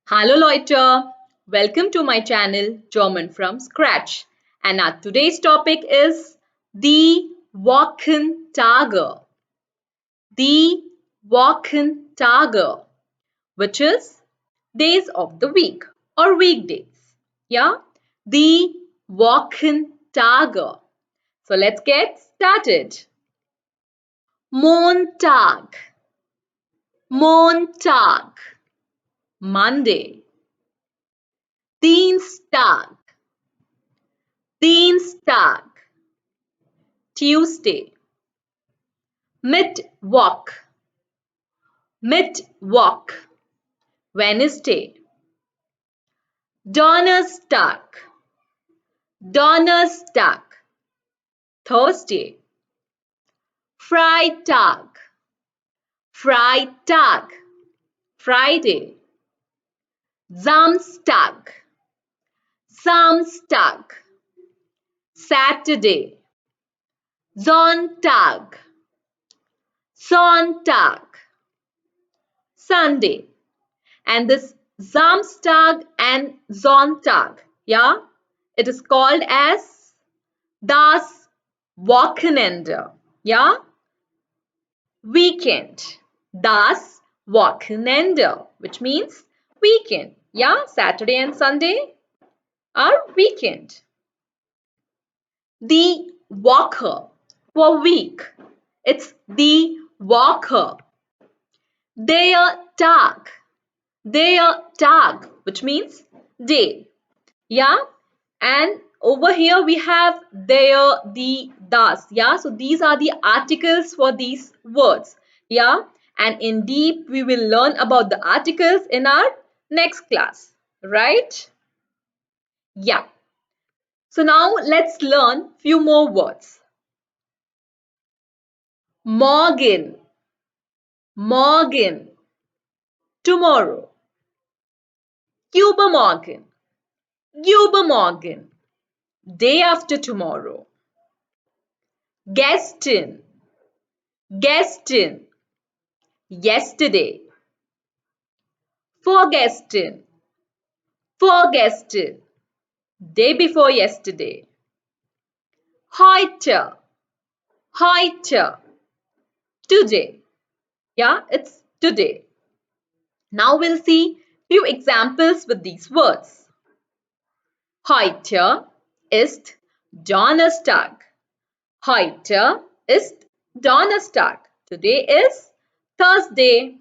Hallo Leute, welcome to my channel German from Scratch. And our today's topic is die Wochentage. Die Wochentage, which is days of the week or weekdays. Yeah, die Wochentage. So let's get started. Montag, Montag, Monday. Dienstag, Dienstag, Tuesday. Mittwoch, Mittwoch, Wednesday. Donnerstag, Donnerstag, Thursday. Freitag, Freitag, Friday. Samstag, Samstag, Saturday. Sonntag, Sonntag, Sunday. And this Samstag and Sonntag, yeah, it is called as das Wochenende, yeah, weekend. Das Wochenende, which means weekend, yeah, Saturday and Sunday are weekend. Die Woche for week, it's die Woche. Der Tag, which means day, yeah, and over here we have there, the, das, yeah, so these are the articles for these words, yeah, and in deep we will learn about the articles in our next class, right? Yeah, so now let's learn few more words. Morgen, morgen, tomorrow. Übermorgen, übermorgen, day after tomorrow. Gestern, gestern, yesterday. Vorgestern, vorgestern, day before yesterday. Heute, heute, today. Yeah, it's today. Now we'll see few examples with these words. Heute ist Donnerstag. Heute ist Donnerstag. Today is Thursday.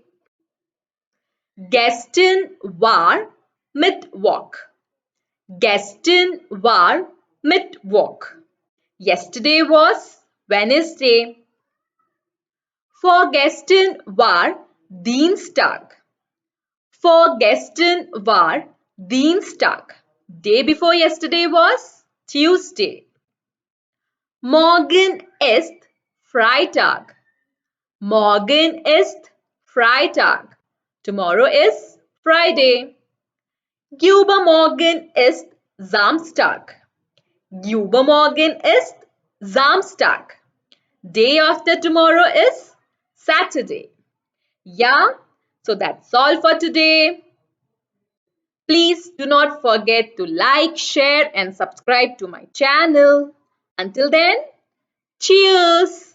Gestern war Mittwoch. Gestern war Mittwoch. Yesterday was Wednesday. Vorgestern war Dienstag. Vorgestern war Dienstag. Day before yesterday was Tuesday. Morgen ist Freitag. Morgen ist Freitag. Tomorrow is Friday. Übermorgen ist Samstag. Übermorgen ist Samstag. Day after tomorrow is Saturday. Yeah, so that's all for today. Please do not forget to like, share and subscribe to my channel. Until then, cheers!